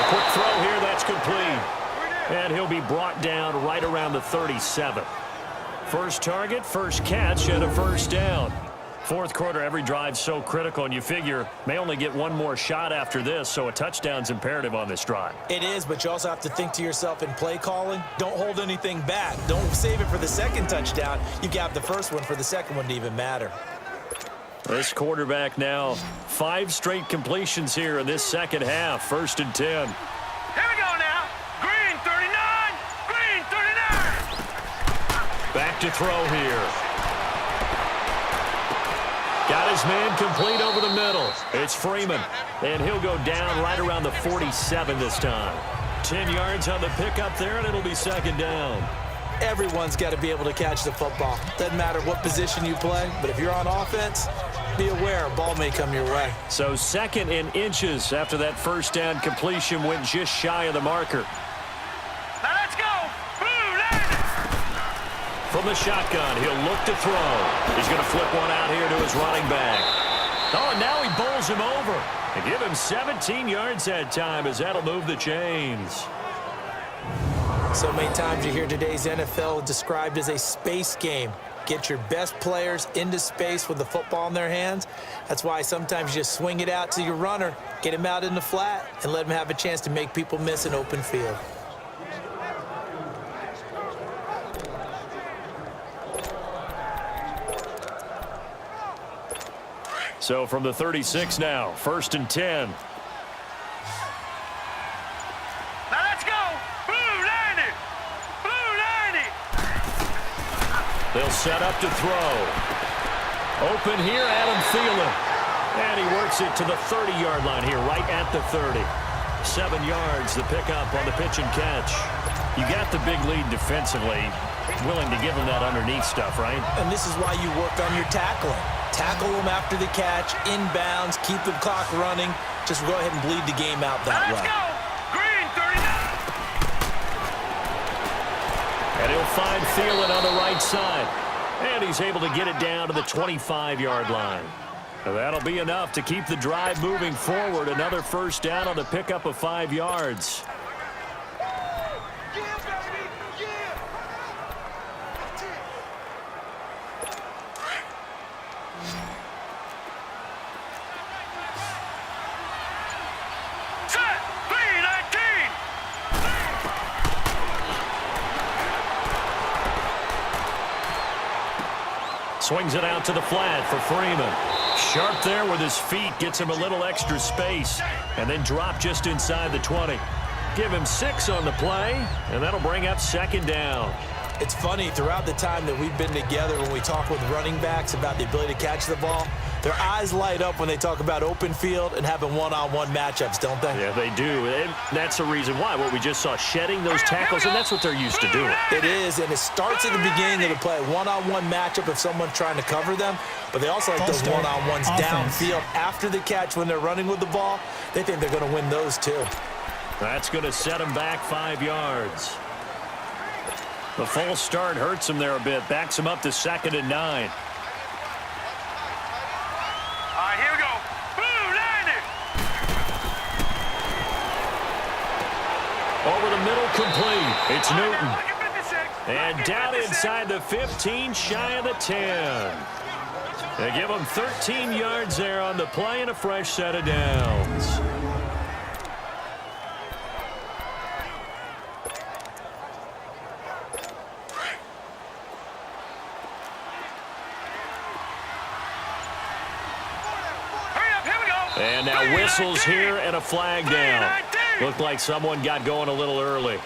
quick throw here. That's complete. And he'll be brought down right around the 37. First target, first catch, and a first down. Fourth quarter, every drive's so critical, and you figure may only get one more shot after this, so a touchdown's imperative on this drive. It is, but you also have to think to yourself in play calling, don't hold anything back. Don't save it for the second touchdown. You got the first one for the second one to even matter. This quarterback now, 5 straight completions here in this second half. 1st and 10. Here we go now. Green 39. Green 39. Back to throw here. Got his man complete over the middle. It's Freeman, and he'll go down right around the 47 this time. 10 yards on the pickup there, and it'll be second down. Everyone's got to be able to catch the football. Doesn't matter what position you play, but if you're on offense, be aware a ball may come your way. So 2nd and inches after that first down completion went just shy of the marker. Now let's go. Blue landed. From the shotgun, he'll look to throw. He's going to flip one out here to his running back. Oh, and now he bowls him over. And give him 17 yards that time, as that'll move the chains. So many times you hear today's NFL described as a space game. Get your best players into space with the football in their hands. That's why sometimes you just swing it out to your runner, get him out in the flat, and let him have a chance to make people miss an open field. So from the 36 now, 1st and 10. Now let's go. Blue landed. Blue landed. They'll set up to throw. Open here, Adam Thielen. And he works it to the 30-yard line here, right at the 30. 7 yards, the pickup on the pitch and catch. You got the big lead defensively. Willing to give him that underneath stuff, right? And this is why you work on your tackling. Tackle them after the catch, inbounds, keep the clock running. Just go ahead and bleed the game out that Let's way. go. Green 39. And he'll find Thielen on the right side. And he's able to get it down to the 25-yard line. That'll be enough to keep the drive moving forward. Another first down on the pickup of 5 yards. Swings it out to the flat for Freeman. Sharp there with his feet, gets him a little extra space, and then drop just inside the 20. Give him 6 on the play, and that'll bring up second down. It's funny, throughout the time that we've been together, when we talk with running backs about the ability to catch the ball, their eyes light up when they talk about open field and having one-on-one matchups, don't they? Yeah, they do. And that's the reason why. What we just saw, shedding those tackles, and that's what they're used to doing. It is, and it starts at the beginning of the play. One-on-one matchup if someone's trying to cover them, but they also like those one-on-ones downfield after the catch when they're running with the ball. They think they're going to win those too. That's going to set them back 5 yards. The false start hurts him there a bit. Backs him up to 2nd and 9. All right, here we go. Blue landed. Over the middle, complete. It's Newton. Look at 56. And down inside the 15, shy of the 10. They give him 13 yards there on the play and a fresh set of downs. And now whistles here and a flag down. Looked like someone got going a little early.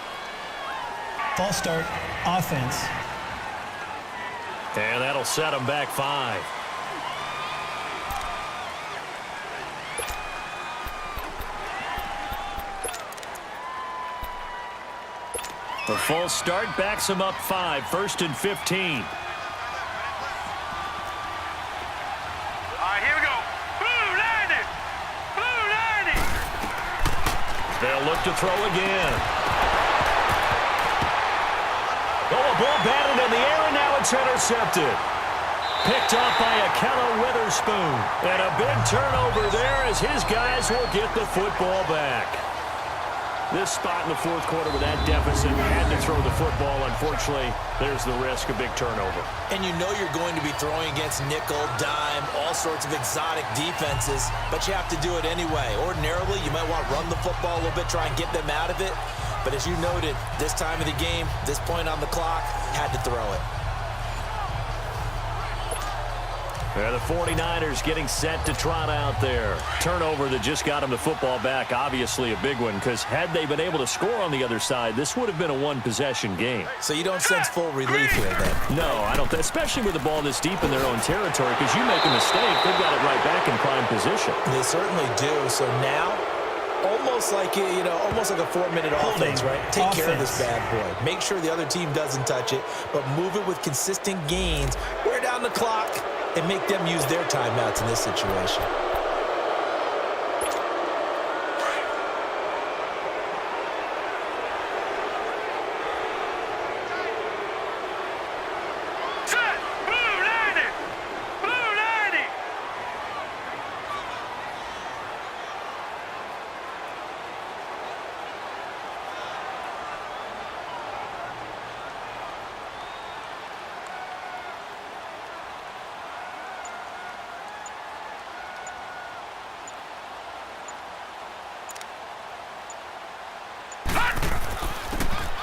False start, offense. And that'll set them back 5. The false start backs him up 5. 1st and 15. They'll look to throw again. Oh, a ball batted in the air, and now it's intercepted. Picked off by Akello Witherspoon. And a big turnover there as his guys will get the football back. This spot in the fourth quarter with that deficit, had to throw the football. Unfortunately, there's the risk of big turnover. And you know you're going to be throwing against nickel, dime, all sorts of exotic defenses, but you have to do it anyway. Ordinarily, you might want to run the football a little bit, try and get them out of it. But as you noted, this time of the game, this point on the clock, had to throw it. The 49ers getting set to trot out there. Turnover that just got them the football back, obviously a big one, because had they been able to score on the other side, this would have been a one-possession game. So you don't sense full relief here, then? No, I don't, especially with the ball this deep in their own territory, because you make a mistake, they've got it right back in prime position. They certainly do. So now, almost like almost like a 4-minute offense, right? Take care of this bad boy. Make sure the other team doesn't touch it, but move it with consistent gains. Wear down the clock and make them use their timeouts in this situation.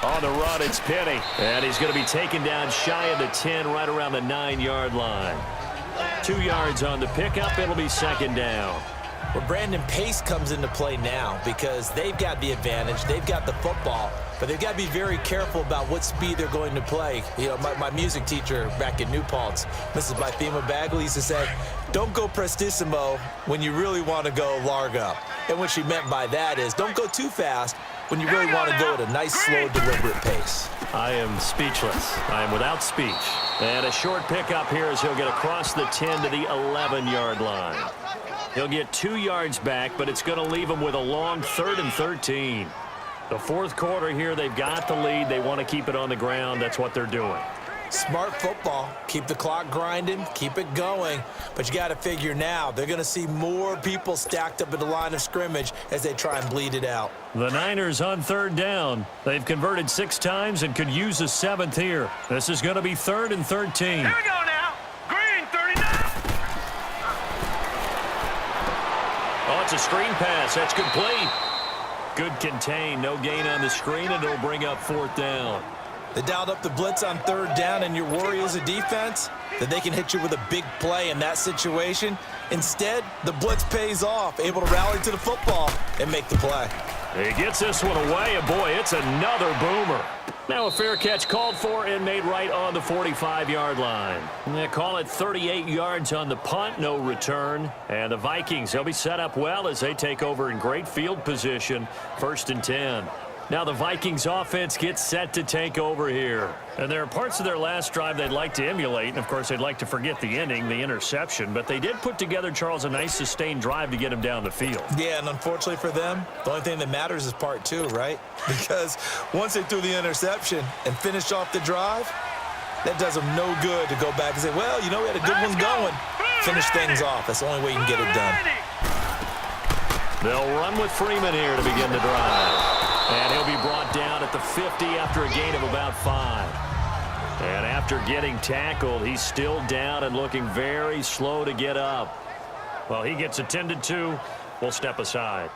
On the run, it's Penny. And he's going to be taken down shy of the 10, right around the 9-yard line. 2 yards on the pickup. It'll be second down. Well, Brandon, pace comes into play now because they've got the advantage. They've got the football, but they've got to be very careful about what speed they're going to play. You know, my music teacher back in New Paltz, Mrs. Bythema Bagley, used to say, don't go prestissimo when you really want to go largo. And what she meant by that is don't go too fast when you really want to go at a nice, slow, deliberate pace. I am speechless. I am without speech. And a short pickup here as he'll get across the 10 to the 11-yard line. He'll get 2 yards back, but it's going to leave him with a long 3rd and 13. The fourth quarter here, they've got the lead. They want to keep it on the ground. That's what they're doing. Smart football. Keep the clock grinding. Keep it going. But you got to figure now, they're going to see more people stacked up at the line of scrimmage as they try and bleed it out. The Niners on 3rd down. They've converted 6 times and could use a 7th here. This is going to be 3rd and 13. Here we go now. Green, 39. Oh, it's a screen pass. That's complete. Good contain. No gain on the screen, and it'll bring up 4th down. They dialed up the blitz on 3rd down, and your worry as a defense that they can hit you with a big play in that situation. Instead, the blitz pays off, able to rally to the football and make the play. He gets this one away, and boy, it's another boomer. Now a fair catch called for and made right on the 45-yard line. They call it 38 yards on the punt, no return. And the Vikings, they'll be set up well as they take over in great field position, 1st and 10. Now the Vikings offense gets set to take over here. And there are parts of their last drive they'd like to emulate. And, of course, they'd like to forget the ending, the interception. But they did put together, Charles, a nice sustained drive to get him down the field. Yeah, and unfortunately for them, the only thing that matters is part 2, right? Because once they threw the interception and finished off the drive, that does them no good to go back and say, well, you know, we had a good one going. Finish things off. That's the only way you can get it done. They'll run with Freeman here to begin the drive. And he'll be brought down at the 50 after a gain of about 5. And after getting tackled, he's still down and looking very slow to get up. Well, he gets attended to. We'll step aside.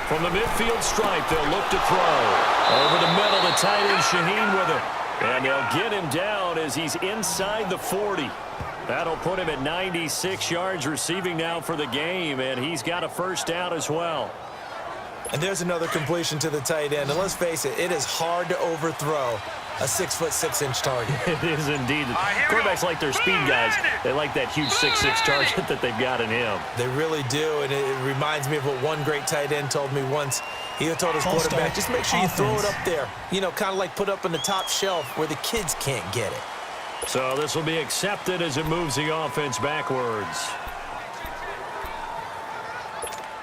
From the midfield stripe, they'll look to throw. Over the middle, the tight end Shaheen with him. And they'll get him down as he's inside the 40. That'll put him at 96 yards receiving now for the game, and he's got a 1st down as well. And there's another completion to the tight end. And let's face it, it is hard to overthrow a 6'6" target. It is indeed. here we Quarterbacks go. like their speed guys. They like that huge 6'6" target that they've got in him. They really do, and it reminds me of what one great tight end told me once. He told his quarterback, just make sure you throw it up there. You know, kind of like put up on the top shelf where the kids can't get it. So this will be accepted as it moves the offense backwards.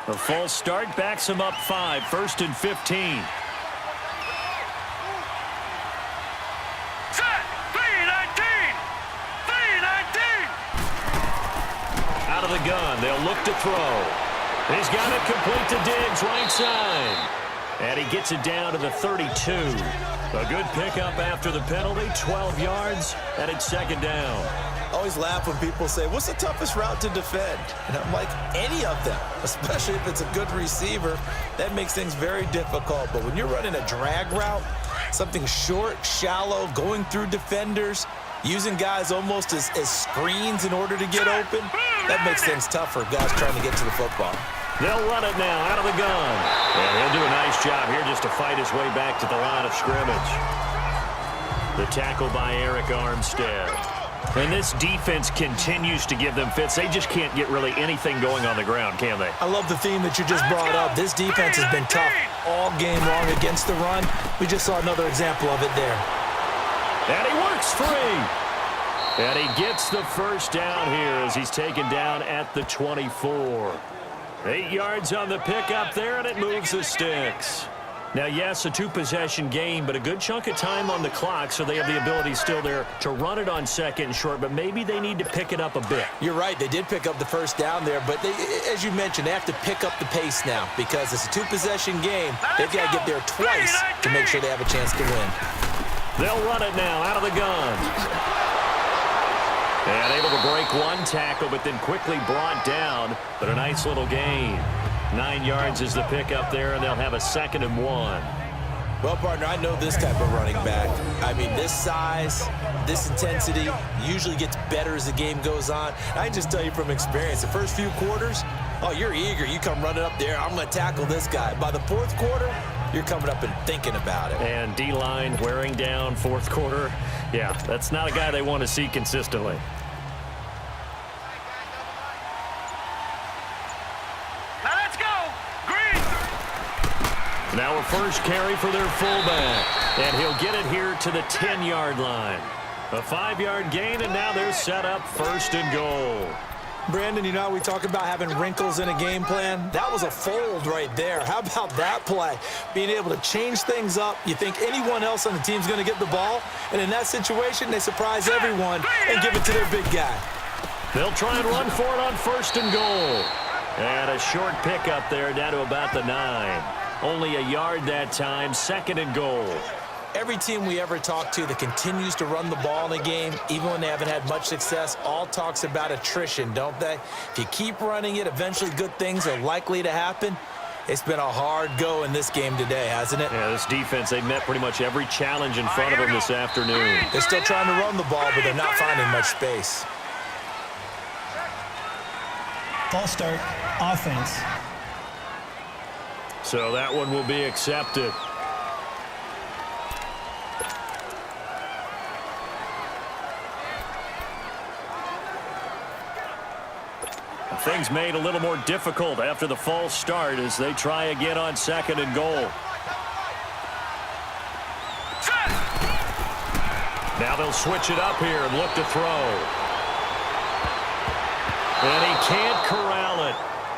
A false start backs him up 5, 1st and 15. Set. 3-19. 3-19. Out of the gun, they'll look to throw. He's got it complete to Diggs, right side. And he gets it down to the 32. A good pickup after the penalty, 12 yards, and it's 2nd down. I always laugh when people say, what's the toughest route to defend? And I'm like, any of them, especially if it's a good receiver. That makes things very difficult. But when you're running a drag route, something short, shallow, going through defenders, using guys almost as screens in order to get open, that makes things tough for guys trying to get to the football. They'll run it now out of the gun. And he'll do a nice job here just to fight his way back to the line of scrimmage. The tackle by Eric Armstead. And this defense continues to give them fits. They just can't get really anything going on the ground, can they? I love the theme that you just brought up. This defense has been tough all game long against the run. We just saw another example of it there. And he works free. And he gets the first down here as he's taken down at the 24. 8 yards on the pickup there, and it moves the sticks. Now, yes, a 2-possession game, but a good chunk of time on the clock, so they have the ability still there to run it on 2nd and short, but maybe they need to pick it up a bit. You're right. They did pick up the first down there, but they, as you mentioned, they have to pick up the pace now because it's a 2-possession game. They've got to get there twice to make sure they have a chance to win. They'll run it now out of the gun. And able to break one tackle, but then quickly brought down. But a nice little gain. 9 yards is the pickup there, and they'll have a 2nd and 1. Well, partner, I know this type of running back. I mean, this size, this intensity usually gets better as the game goes on. I can just tell you from experience, the first few quarters, oh, you're eager. You come running up there, I'm going to tackle this guy. By the 4th quarter, you're coming up and thinking about it. And D-line wearing down 4th quarter. Yeah, that's not a guy they want to see consistently. Now let's go. Green. Now a first carry for their fullback. And he'll get it here to the 10-yard line. A 5-yard gain, and now they're set up 1st and goal. Brandon, you know, we talk about having wrinkles in a game plan. That was a fold right there. How about that play? Being able to change things up. You think anyone else on the team's going to get the ball, and in that situation, they surprise everyone and give it to their big guy. They'll try and run for it on 1st and goal. And a short pickup there down to about the 9. Only a yard that time, 2nd and goal. Every team we ever talk to that continues to run the ball in a game, even when they haven't had much success, all talks about attrition, don't they? If you keep running it, eventually good things are likely to happen. It's been a hard go in this game today, hasn't it? Yeah, this defense, they've met pretty much every challenge in front of them this afternoon. They're still trying to run the ball, but they're not finding much space. False start, offense. So that one will be accepted. Things made a little more difficult after the false start as they try again on 2nd and goal. Now they'll switch it up here and look to throw. And he can't corral it.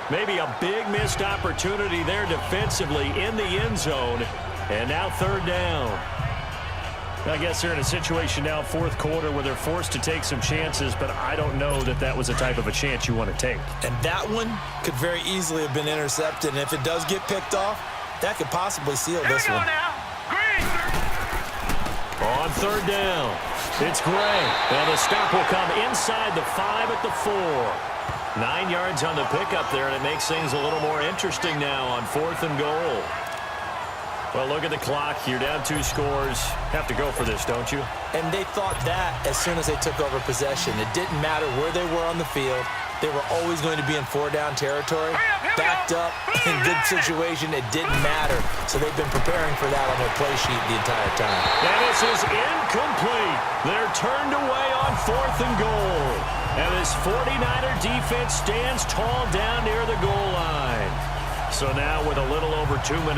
Maybe a big missed opportunity there defensively in the end zone. And now 3rd down. I guess they're in a situation now, 4th quarter, where they're forced to take some chances, but I don't know that that was the type of a chance you want to take. And that one could very easily have been intercepted, and if it does get picked off, that could possibly seal this one. On 3rd down, it's Gray, and the stop will come inside the 5 at the 4. 9 yards on the pickup there, and it makes things a little more interesting now on 4th and goal. Well, look at the clock. You're down 2 scores. Have to go for this, don't you? And they thought that as soon as they took over possession. It didn't matter where they were on the field. They were always going to be in 4-down territory. backed up, in good situation. It didn't matter. So they've been preparing for that on their play sheet the entire time. And this is incomplete. They're turned away on 4th and goal. And this 49er defense stands tall down near the goal line. So now with a little over 2 minutes.